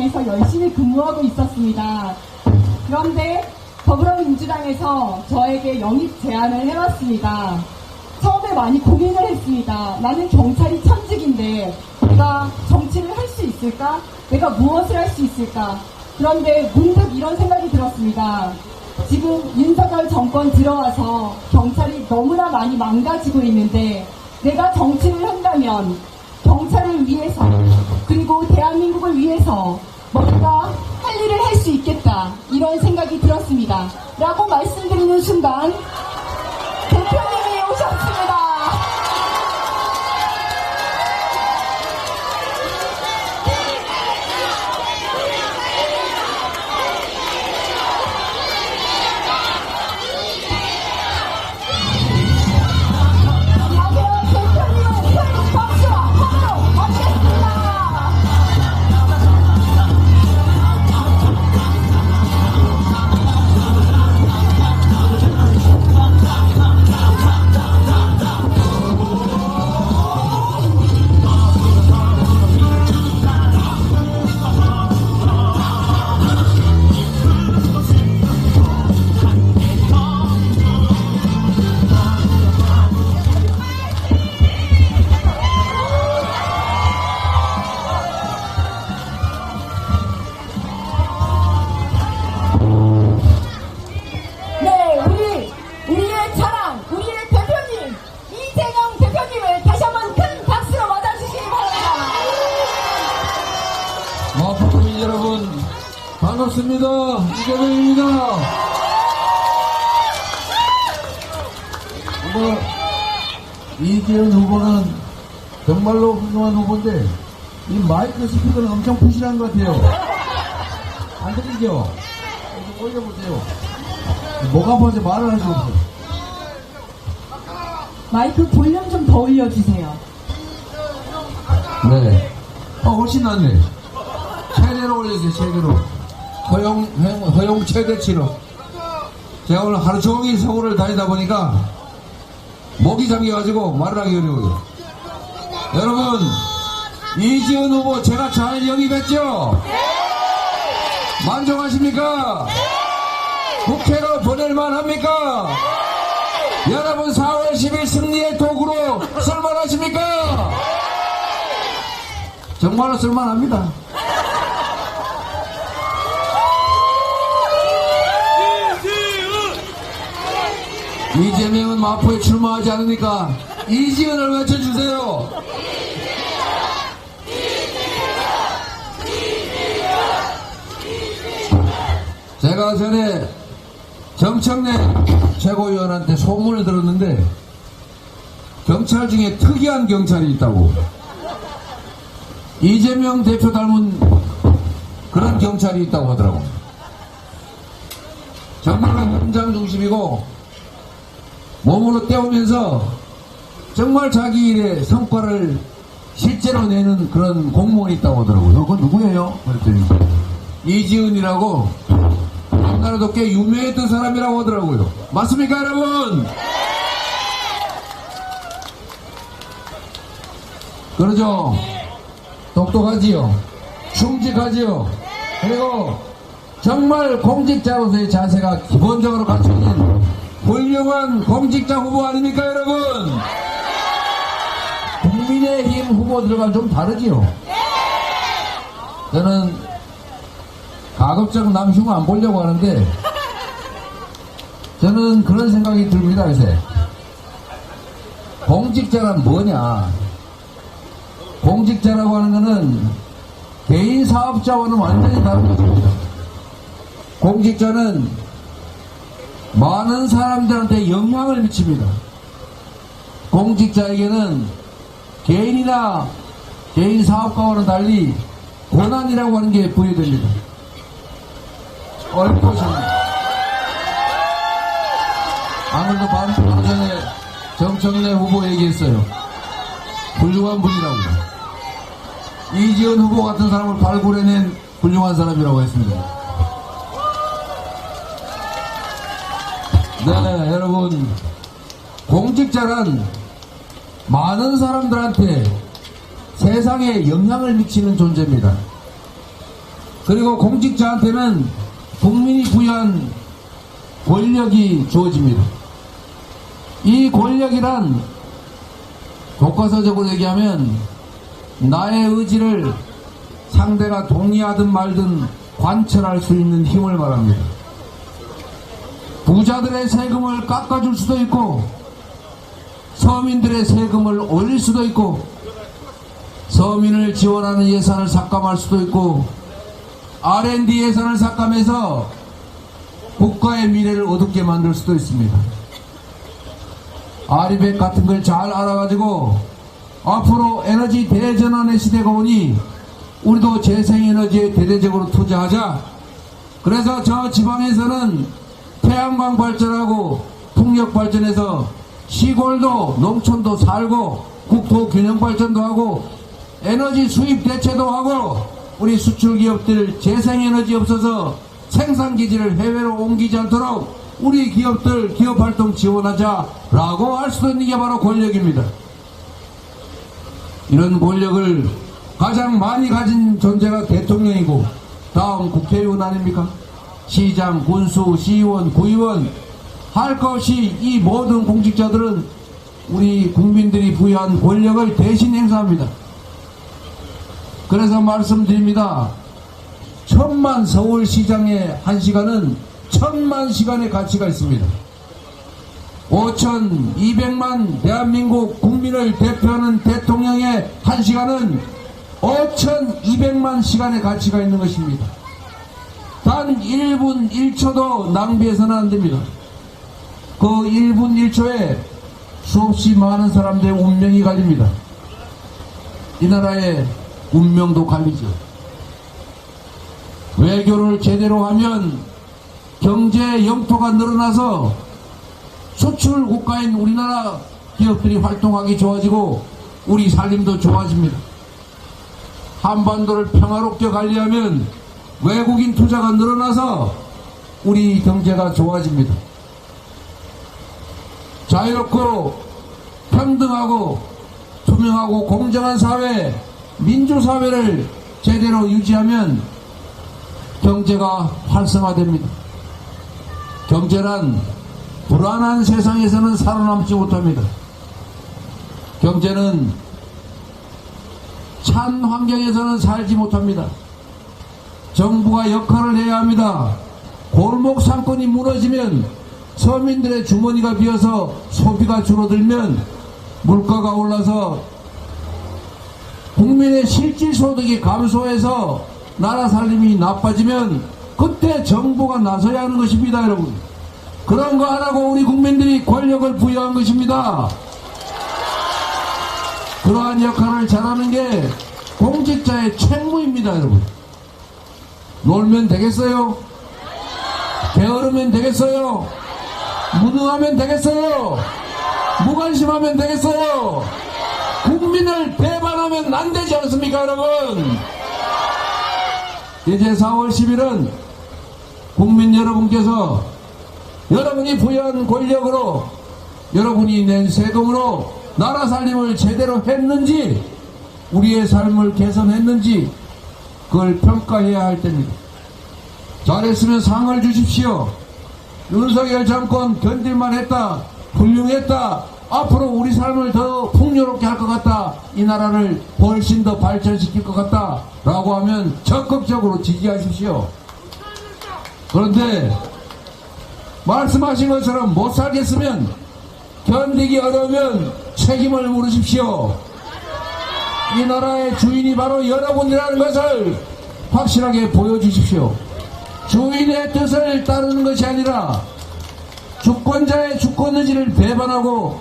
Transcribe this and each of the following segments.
당에서 열심히 근무하고 있었습니다. 그런데 더불어민주당에서 저에게 영입 제안을 해왔습니다. 처음에 많이 고민을 했습니다. 나는 경찰이 천직인데 내가 정치를 할 수 있을까? 내가 무엇을 할 수 있을까? 그런데 문득 이런 생각이 들었습니다. 지금 윤석열 정권 들어와서 경찰이 너무나 많이 망가지고 있는데 내가 정치를 한다면 경찰을 위해서 그리고 대한민국을 위해서 뭔가 할 일을 할 수 있겠다, 이런 생각이 들었습니다. 라고 말씀드리는 순간 대표님이 오셨습니다. 반갑습니다. 이재명입니다. 이재명 후보는 정말로 훌륭한 후보인데 이 마이크 스피커는 엄청 푸실한 것 같아요. 안 들리죠? 좀 올려보세요. 목 아파서 말을 할 수 없어요. 마이크 볼륨 좀 더 올려주세요. 네. 훨씬 낫네. 최대로 올려주세요, 최대로. 허용 최대치로. 제가 오늘 하루 종일 서울을 다니다 보니까 목이 잠겨가지고 말을 하기 어려워요. 여러분, 이지은 후보 제가 잘 영입했죠? 만족하십니까? 국회로 보낼만 합니까? 여러분 4월 10일 승리의 도구로 쓸만하십니까? 정말로 쓸만합니다. 이재명은 마포에 출마하지 않으니까 이지은을 외쳐주세요. 제가 전에 정청래 최고위원한테 소문을 들었는데 경찰 중에 특이한 경찰이 있다고. 이재명 대표 닮은 그런 경찰이 있다고 하더라고. 정말 현장 중심이고 몸으로 때우면서 정말 자기 일의 성과를 실제로 내는 그런 공무원이 있다고 하더라고요. 그건 누구예요? 그랬더니 이지은이라고 우리나라도 꽤 유명했던 사람이라고 하더라고요. 맞습니까, 여러분? 그러죠? 똑똑하지요? 충직하지요? 그리고 정말 공직자로서의 자세가 기본적으로 갖춰진 훌륭한 공직자 후보 아닙니까, 여러분? 국민의힘 후보들과 좀 다르지요? 저는 가급적 남 흉 안 보려고 하는데 저는 그런 생각이 듭니다. 요새 공직자란 뭐냐, 공직자라고 하는 것은 개인 사업자와는 완전히 다른 것입니다. 공직자는 많은 사람들한테 영향을 미칩니다. 공직자에게는 개인이나 개인 사업가와는 달리 권한이라고 하는 게 부여됩니다. 얼핏 보십니다. 아무래도 반년 전에 정청래 후보 얘기했어요. 훌륭한 분이라고. 이지은 후보 같은 사람을 발굴해낸 훌륭한 사람이라고 했습니다. 네, 여러분, 공직자란 많은 사람들한테 세상에 영향을 미치는 존재입니다. 그리고 공직자한테는 국민이 부여한 권력이 주어집니다. 이 권력이란 교과서적으로 얘기하면 나의 의지를 상대가 동의하든 말든 관철할 수 있는 힘을 말합니다. 부자들의 세금을 깎아줄 수도 있고 서민들의 세금을 올릴 수도 있고 서민을 지원하는 예산을 삭감할 수도 있고 R&D 예산을 삭감해서 국가의 미래를 어둡게 만들 수도 있습니다. 아리백 같은 걸 잘 알아가지고 앞으로 에너지 대전환의 시대가 오니 우리도 재생에너지에 대대적으로 투자하자. 그래서 저 지방에서는 태양광 발전하고 풍력 발전해서 시골도 농촌도 살고 국토 균형 발전도 하고 에너지 수입 대체도 하고 우리 수출 기업들 재생에너지 없어서 생산 기지를 해외로 옮기지 않도록 우리 기업들 기업 활동 지원하자라고 할 수도 있는 게 바로 권력입니다. 이런 권력을 가장 많이 가진 존재가 대통령이고 다음 국회의원 아닙니까? 시장, 군수, 시의원, 구의원 할 것 없이 이 모든 공직자들은 우리 국민들이 부여한 권력을 대신 행사합니다. 그래서 말씀드립니다. 1000만 서울시장의 1시간은 1000만 시간의 가치가 있습니다. 5200만 대한민국 국민을 대표하는 대통령의 1시간은 5200만 시간의 가치가 있는 것입니다. 단 1분 1초도 낭비해서는 안 됩니다. 그 1분 1초에 수없이 많은 사람들의 운명이 갈립니다. 이 나라의 운명도 갈리죠. 외교를 제대로 하면 경제 영토가 늘어나서 수출 국가인 우리나라 기업들이 활동하기 좋아지고 우리 살림도 좋아집니다. 한반도를 평화롭게 관리하면 외국인 투자가 늘어나서 우리 경제가 좋아집니다. 자유롭고 평등하고 투명하고 공정한 사회, 민주사회를 제대로 유지하면 경제가 활성화됩니다. 경제란 불안한 세상에서는 살아남지 못합니다. 경제는 찬 환경에서는 살지 못합니다. 정부가 역할을 해야 합니다. 골목 상권이 무너지면 서민들의 주머니가 비어서 소비가 줄어들면 물가가 올라서 국민의 실질소득이 감소해서 나라 살림이 나빠지면 그때 정부가 나서야 하는 것입니다, 여러분. 그런 거 안 하고 우리 국민들이 권력을 부여한 것입니다. 그러한 역할을 잘하는 게 공직자의 책무입니다, 여러분. 놀면 되겠어요? 게으르면 되겠어요? 무능하면 되겠어요? 무관심하면 되겠어요? 국민을 배반하면 안 되지 않습니까, 여러분? 이제 4월 10일은 국민 여러분께서 여러분이 부여한 권력으로 여러분이 낸 세금으로 나라 살림을 제대로 했는지 우리의 삶을 개선했는지 그걸 평가해야 할 때입니다. 잘했으면 상을 주십시오. 윤석열 정권 견딜만 했다, 훌륭했다, 앞으로 우리 삶을 더 풍요롭게 할 것 같다, 이 나라를 훨씬 더 발전시킬 것 같다 라고 하면 적극적으로 지지하십시오. 그런데 말씀하신 것처럼 못 살겠으면, 견디기 어려우면 책임을 물으십시오. 이 나라의 주인이 바로 여러분이라는 것을 확실하게 보여주십시오. 주인의 뜻을 따르는 것이 아니라 주권자의 주권 의지를 배반하고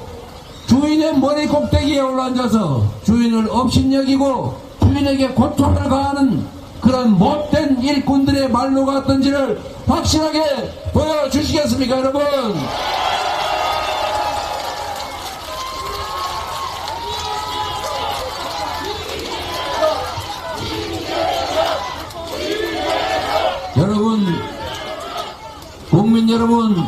주인의 머리 꼭대기에 올라앉아서 주인을 업신여기고 주인에게 고통을 가하는 그런 못된 일꾼들의 말로가 어떤지를 확실하게 보여주시겠습니까, 여러분? 여러분, 국민 여러분,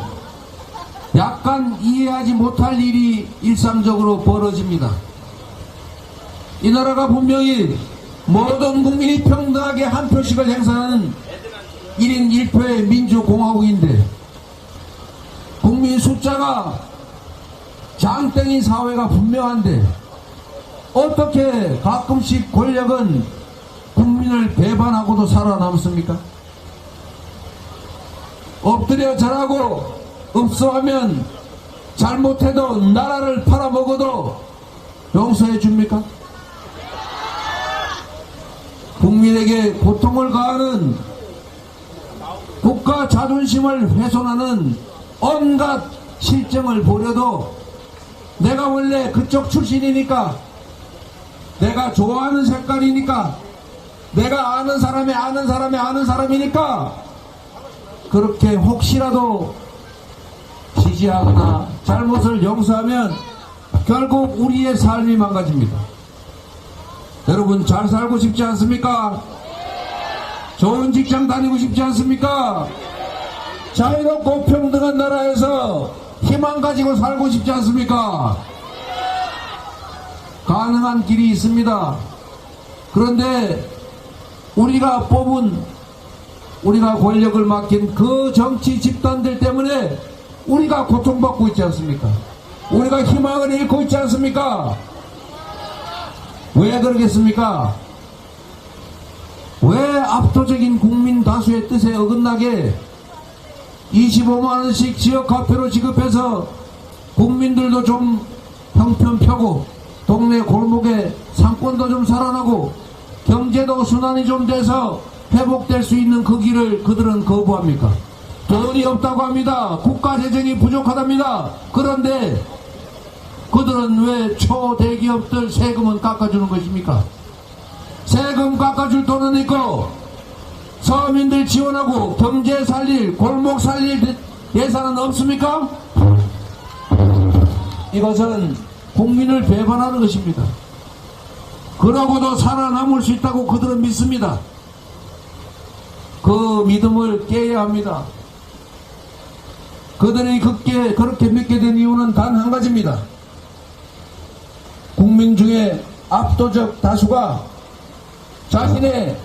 약간 이해하지 못할 일이 일상적으로 벌어집니다. 이 나라가 분명히 모든 국민이 평등하게 한 표씩을 행사하는 1인 1표의 민주공화국인데 국민 숫자가 장땡인 사회가 분명한데 어떻게 가끔씩 권력은 국민을 배반하고도 살아남습니까? 엎드려 절하고 읍소하면 잘못해도 나라를 팔아먹어도 용서해 줍니까? 국민에게 고통을 가하는 국가 자존심을 훼손하는 온갖 실정을 보려도 내가 원래 그쪽 출신이니까 내가 좋아하는 색깔이니까 내가 아는 사람이 아는 사람이 아는 사람이니까 그렇게 혹시라도 지지하거나 잘못을 용서하면 결국 우리의 삶이 망가집니다. 여러분 잘 살고 싶지 않습니까? 좋은 직장 다니고 싶지 않습니까? 자유롭고 평등한 나라에서 희망 가지고 살고 싶지 않습니까? 가능한 길이 있습니다. 그런데 우리가 뽑은 우리가 권력을 맡긴 그 정치 집단들 때문에 우리가 고통받고 있지 않습니까? 우리가 희망을 잃고 있지 않습니까? 왜 그러겠습니까? 왜 압도적인 국민 다수의 뜻에 어긋나게 25만원씩 지역화폐로 지급해서 국민들도 좀 형편 펴고 동네 골목에 상권도 좀 살아나고 경제도 순환이 좀 돼서 회복될 수 있는 그 길을 그들은 거부합니까? 돈이 없다고 합니다. 국가 재정이 부족하답니다. 그런데 그들은 왜 초대기업들 세금은 깎아주는 것입니까? 세금 깎아줄 돈은 있고 서민들 지원하고 경제 살릴 골목 살릴 예산은 없습니까? 이것은 국민을 배반하는 것입니다. 그러고도 살아남을 수 있다고 그들은 믿습니다. 그 믿음을 깨야 합니다. 그들이 그렇게 믿게 된 이유는 단 한 가지입니다. 국민 중에 압도적 다수가 자신의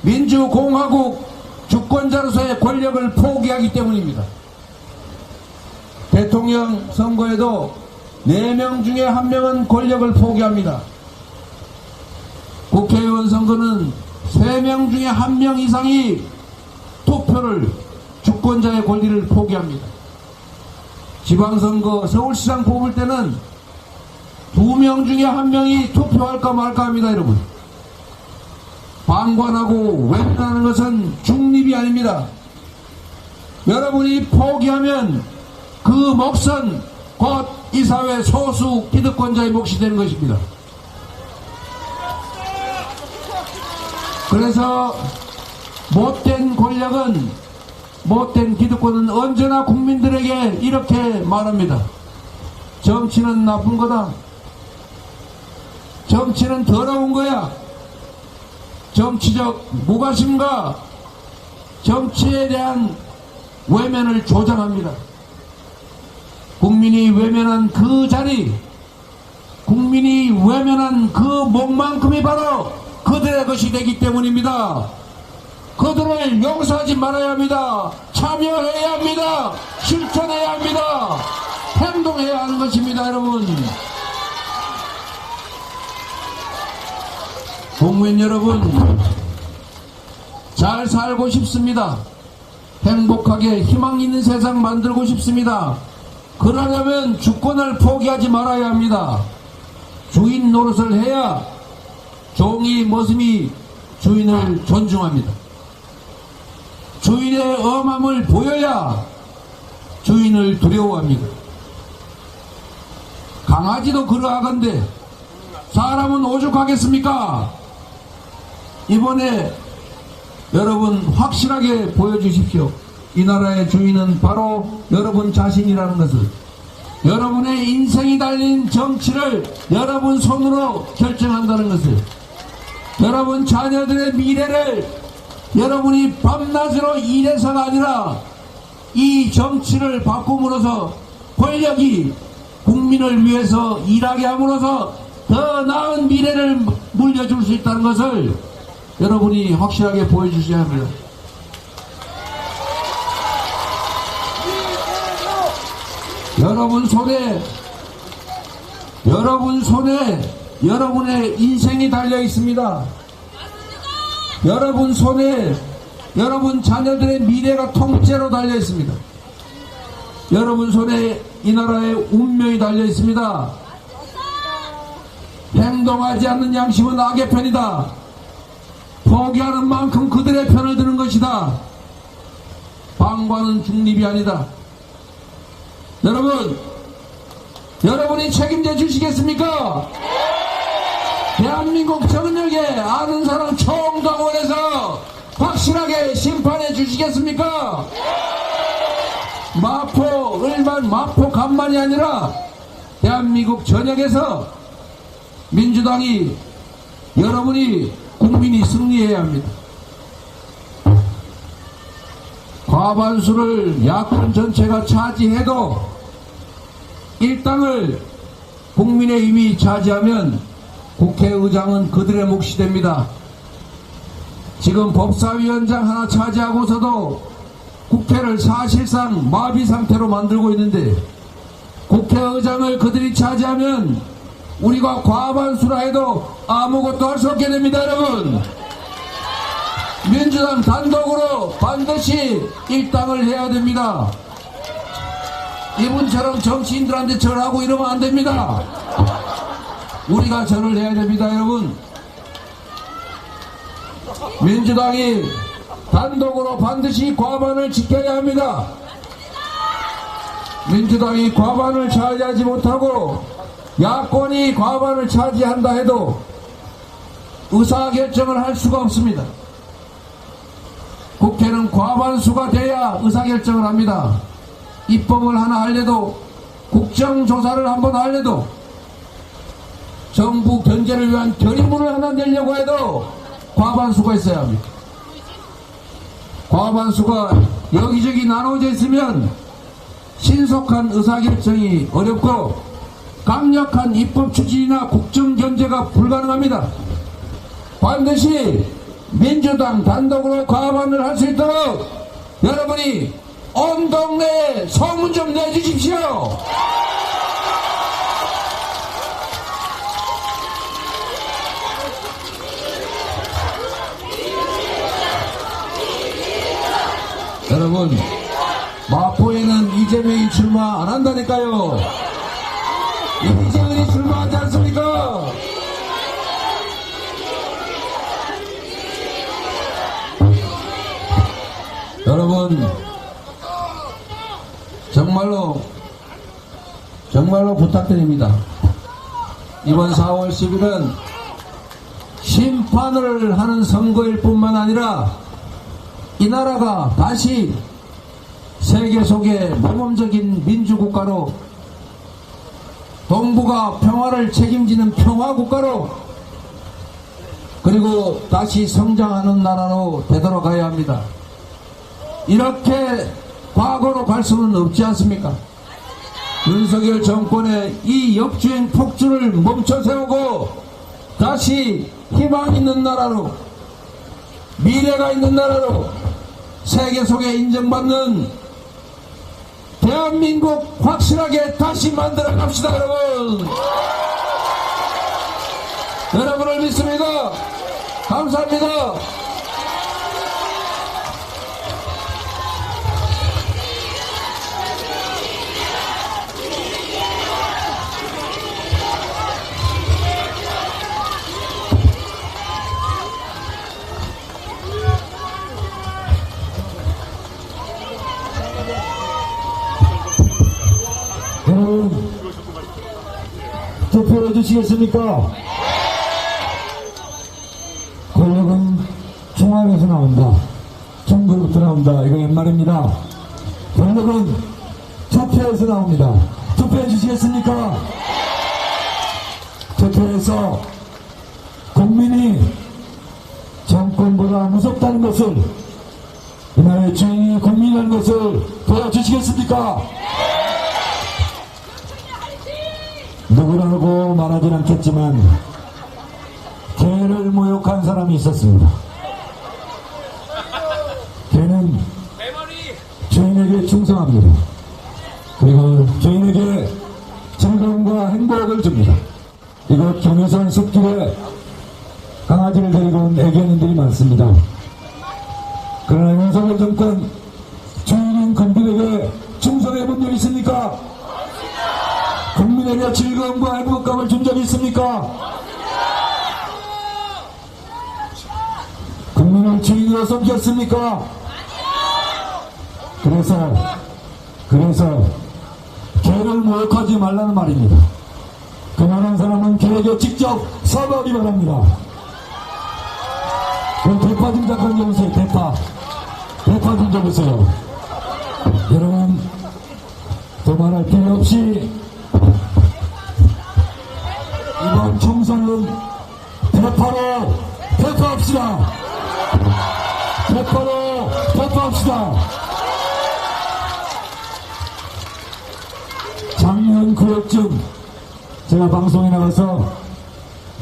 민주공화국 주권자로서의 권력을 포기하기 때문입니다. 대통령 선거에도 4명 중에 1명은 권력을 포기합니다. 국회의원 선거는 3명 중에 1명 이상이 투표를 주권자의 권리를 포기합니다. 지방선거 서울시장 뽑을 때는 2명 중에 1명이 투표할까 말까 합니다. 여러분, 방관하고 외면하는 것은 중립이 아닙니다. 여러분이 포기하면 그 몫은 곧 이 사회 소수 기득권자의 몫이 되는 것입니다. 그래서 못된 권력은, 못된 기득권은 언제나 국민들에게 이렇게 말합니다. 정치는 나쁜 거다. 정치는 더러운 거야. 정치적 무관심과 정치에 대한 외면을 조장합니다. 국민이 외면한 그 자리, 국민이 외면한 그 목만큼이 바로 그들의 것이 되기 때문입니다. 그들을 용서하지 말아야 합니다. 참여해야 합니다. 실천해야 합니다. 행동해야 하는 것입니다. 여러분, 국민 여러분, 잘 살고 싶습니다. 행복하게 희망 있는 세상 만들고 싶습니다. 그러려면 주권을 포기하지 말아야 합니다. 주인 노릇을 해야 종이 모습이 주인을 존중합니다. 주인의 엄함을 보여야 주인을 두려워합니다. 강아지도 그러하건대 사람은 오죽하겠습니까? 이번에 여러분 확실하게 보여주십시오. 이 나라의 주인은 바로 여러분 자신이라는 것을, 여러분의 인생이 달린 정치를 여러분 손으로 결정한다는 것을, 여러분 자녀들의 미래를 여러분이 밤낮으로 일해서가 아니라 이 정치를 바꿈으로써 권력이 국민을 위해서 일하게 함으로써 더 나은 미래를 물려줄 수 있다는 것을 여러분이 확실하게 보여주셔야 합니다. 여러분 손에 여러분의 인생이 달려 있습니다. 여러분 손에 여러분 자녀들의 미래가 통째로 달려 있습니다. 여러분 손에 이 나라의 운명이 달려 있습니다. 행동하지 않는 양심은 악의 편이다. 포기하는 만큼 그들의 편을 드는 것이다. 방관은 중립이 아니다. 여러분이 책임져 주시겠습니까? 대한민국 정력에 아는 사람 총동원해서 확실하게 심판해 주시겠습니까? 마포 간만이 아니라 대한민국 전역에서 민주당이 여러분이 국민이 승리해야 합니다. 과반수를 야권 전체가 차지해도 일당을 국민의힘이 차지하면 국회의장은 그들의 몫이 됩니다. 지금 법사위원장 하나 차지하고서도 국회를 사실상 마비 상태로 만들고 있는데 국회의장을 그들이 차지하면 우리가 과반수라 해도 아무것도 할 수 없게 됩니다. 여러분, 민주당 단독으로 반드시 일당을 해야 됩니다. 이분처럼 정치인들한테 절하고 이러면 안 됩니다. 우리가 절을 해야 됩니다. 여러분, 민주당이 단독으로 반드시 과반을 지켜야 합니다. 민주당이 과반을 차지하지 못하고 야권이 과반을 차지한다 해도 의사결정을 할 수가 없습니다. 국회는 과반수가 돼야 의사결정을 합니다. 입법을 하나 하려도, 국정조사를 한번 하려도, 정부 견제를 위한 결의문을 하나 내려고 해도 과반수가 있어야 합니다. 과반수가 여기저기 나눠져 있으면 신속한 의사결정이 어렵고 강력한 입법 추진이나 국정 견제가 불가능합니다. 반드시 민주당 단독으로 과반을 할 수 있도록 여러분이 온 동네에 소문 좀 내주십시오. 여러분, 마포에는 이재명이 출마 안 한다니까요. 이재명이 출마하지 않습니까? 여러분, 정말로 부탁드립니다. 이번 4월 10일은 심판을 하는 선거일 뿐만 아니라 이 나라가 다시 세계 속의 모범적인 민주국가로, 동북아 평화를 책임지는 평화국가로, 그리고 다시 성장하는 나라로 되돌아가야 합니다. 이렇게 과거로 갈 수는 없지 않습니까? 윤석열 정권의 이 역주행 폭주를 멈춰 세우고 다시 희망 있는 나라로, 미래가 있는 나라로, 세계 속에 인정받는 대한민국 확실하게 다시 만들어 갑시다. 여러분, 여러분을 믿습니다. 감사합니다. 여러분, 투표해 주시겠습니까? 권력은 중앙에서 나온다. 정부로부터 나온다. 이거 옛말입니다. 권력은 투표에서 나옵니다. 투표해 주시겠습니까? 투표해서 국민이 정권보다 무섭다는 것을, 이 나라의 주인이 국민이라는 것을 보여주시겠습니까? 누구라고 말하진 않겠지만 개를 모욕한 사람이 있었습니다. 개는 주인에게 충성합니다. 그리고 주인에게 즐거움과 행복을 줍니다. 이곳 경의선 숲길에 강아지를 데리고 온 애견인들이 많습니다. 그러나 윤석열 정권 주인인 국민에게 충성해 본 적 있습니까? 국민에게 즐거움과 행복감을 준 적이 있습니까? 국민을 주인으로 섬겼습니까? 그래서 개를 모욕하지 말라는 말입니다. 그만한 사람은 개에게 직접 사과하기 바랍니다. 그럼 대파 좀 잠깐 줘보세요. 대파 좀 줘보세요. 여러분, 더 말할 필요 없이 이번 총선은 대파로 대파합시다. 대파로 대파합시다. 작년 9월쯤 제가 방송에 나가서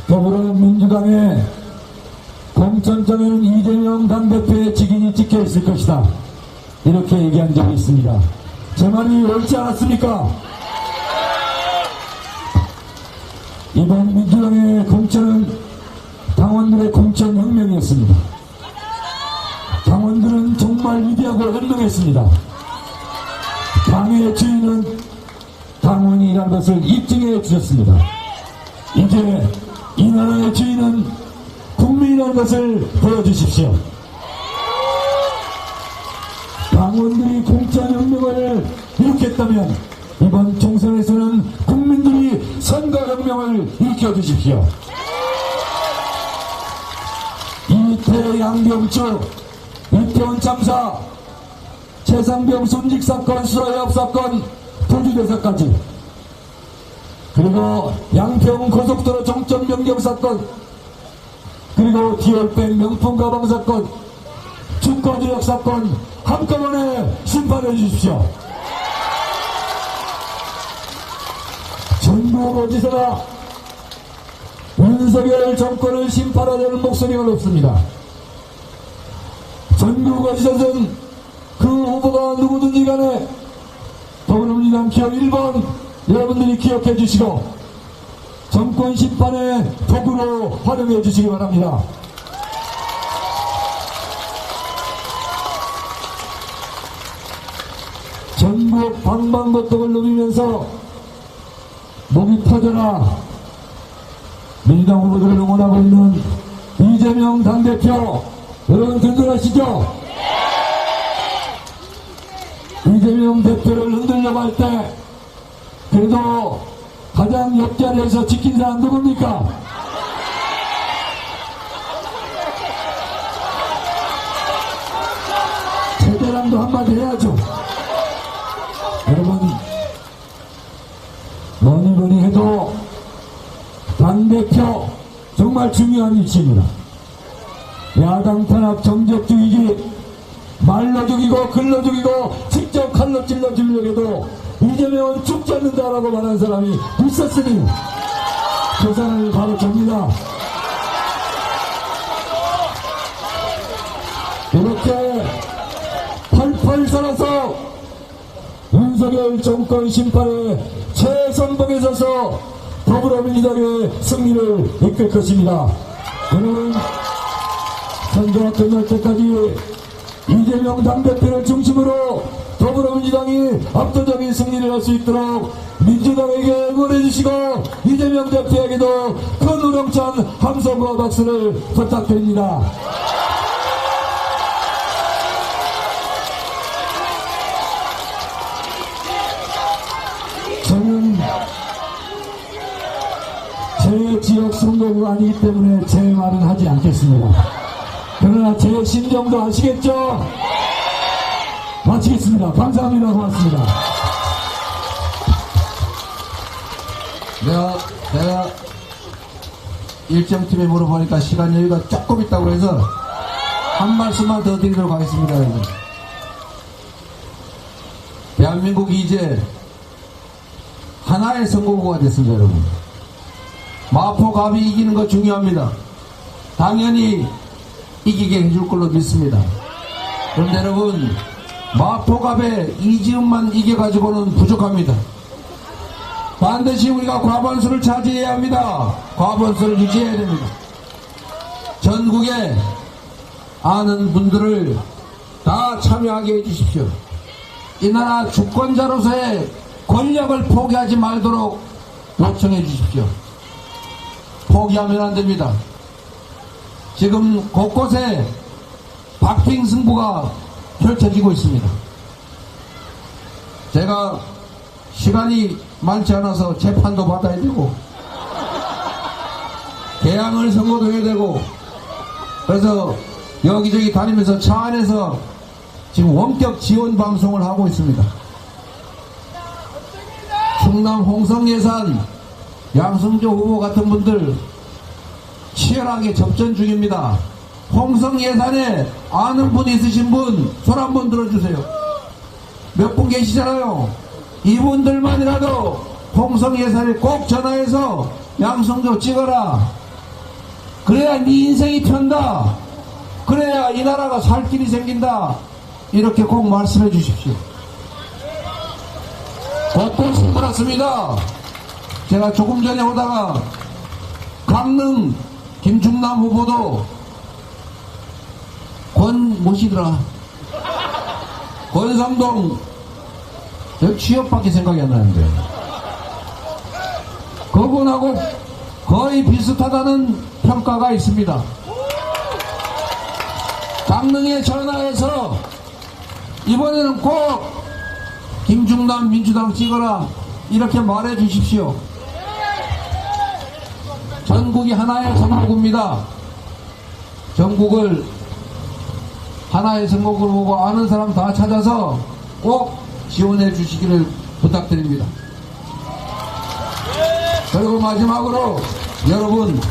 더불어민주당의 공천장에는 이재명 당대표의 직인이 찍혀 있을 것이다, 이렇게 얘기한 적이 있습니다. 제 말이 옳지 않았습니까? 이번 민주당의 공천은 당원들의 공천 혁명이었습니다. 당원들은 정말 위대하고 현명했습니다. 당의 주인은 당원이라는 것을 입증해 주셨습니다. 이제 이 나라의 주인은 국민이라는 것을 보여주십시오. 당원들이 공천혁명을 일으켰다면 이번 총선에서는 국민들이 선거혁명을 일으켜주십시오. 이태 양병추, 이태원 참사, 최상병 순직사건, 수라협사건, 도주대사까지, 그리고 양평 고속도로 정점 변경 사건, 그리고 디올백 명품 가방 사건, 주거지역 사건 한꺼번에 심판해 주십시오. 전국어디서나 윤석열 정권을 심판하려는 목소리가 높습니다. 전국어디서든 그 후보가 누구든지 간에 더불어민주당 기호 1번 여러분들이 기억해 주시고 정권 심판의 도구로 활용해 주시기 바랍니다. 전국 방방곡곡을 누비면서 목이 터져라 민주당 후보들을 응원하고 있는 이재명 당대표, 여러분 든든하시죠? 이재명 대표를 흔들려고 할 때 그래도 가장 옆자리에서 지킨 사람 누굽니까? 최대랑도 한마디 해야죠. 여러분, 뭐니 해도 당대표 정말 중요한 위치입니다. 야당 탄압 정적 죽이기, 말로 죽이고 글로 죽이고 직접 칼로 찔러 죽이려고 해도 이재명은 죽지 않는다라고 말한 사람이 있었으니 그 사람이 바로 접니다. 이렇게 펄펄 살아서 윤석열 정권 심판에 최선봉에 서서 더불어민주당의 승리를 이끌 것입니다. 여러분, 선거가 끝날 때까지 이재명 당대표를 중심으로 더불어민주당이 압도적인 승리를 할 수 있도록 민주당에게 응원해 주시고 이재명 대표에게도 큰 우렁찬 함성과 박수를 부탁드립니다. 저는 제 지역 선거구가 아니기 때문에 제 말은 하지 않겠습니다. 그러나 제 심정도 아시겠죠? 마치겠습니다. 감사합니다. 고맙습니다. 내가 일정팀에 물어보니까 시간 여유가 조금 있다고 해서 한 말씀만 더 드리도록 하겠습니다. 여러분. 대한민국이 이제 하나의 선거구가 됐습니다. 여러분. 마포갑이 이기는 거 중요합니다. 당연히 이기게 해줄 걸로 믿습니다. 그런데 여러분, 마포갑에 이지음만 이겨가지고는 부족합니다. 반드시 우리가 과반수를 차지해야 합니다. 과반수를 유지해야 됩니다. 전국에 아는 분들을 다 참여하게 해주십시오. 이 나라 주권자로서의 권력을 포기하지 말도록 요청해 주십시오. 포기하면 안 됩니다. 지금 곳곳에 박빙 승부가 펼쳐지고 있습니다. 제가 시간이 많지 않아서 재판도 받아야 되고 개항을 선고도 해야 되고 그래서 여기저기 다니면서 차 안에서 지금 원격 지원 방송을 하고 있습니다. 충남 홍성 예산 양승조 후보 같은 분들 치열하게 접전 중입니다. 홍성 예산에 아는 분 있으신 분 손 한번 들어주세요. 몇 분 계시잖아요. 이분들만이라도 홍성 예산에 꼭 전화해서 양승조 찍어라. 그래야 네 인생이 편다. 그래야 이 나라가 살 길이 생긴다. 이렇게 꼭 말씀해 주십시오. 곧또 신고났습니다. 제가 조금 전에 오다가 강릉 김중남 후보도 뭐시더라 권성동 취업밖에 생각이 안 나는데 그분하고 거의 비슷하다는 평가가 있습니다. 강릉에 전화해서 이번에는 꼭 김중남 민주당 찍어라 이렇게 말해 주십시오. 전국이 하나의 선거구입니다. 전국을 하나의 선거구로 보고 아는 사람 다 찾아서 꼭 지원해 주시기를 부탁드립니다. 그리고 마지막으로 여러분,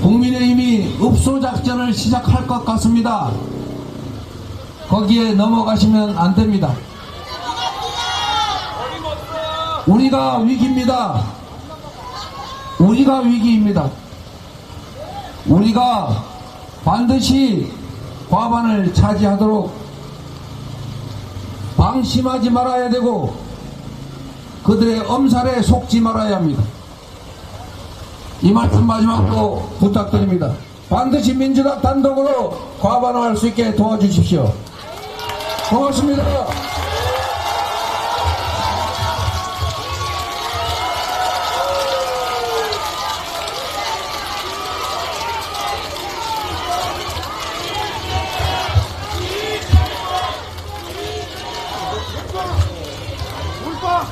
국민의힘이 읍소작전을 시작할 것 같습니다. 거기에 넘어가시면 안 됩니다. 우리가 위기입니다. 우리가 위기입니다. 우리가 반드시 과반을 차지하도록 방심하지 말아야 되고 그들의 엄살에 속지 말아야 합니다. 이 말씀 마지막으로 부탁드립니다. 반드시 민주당 단독으로 과반을 할 수 있게 도와주십시오. 고맙습니다. 울까?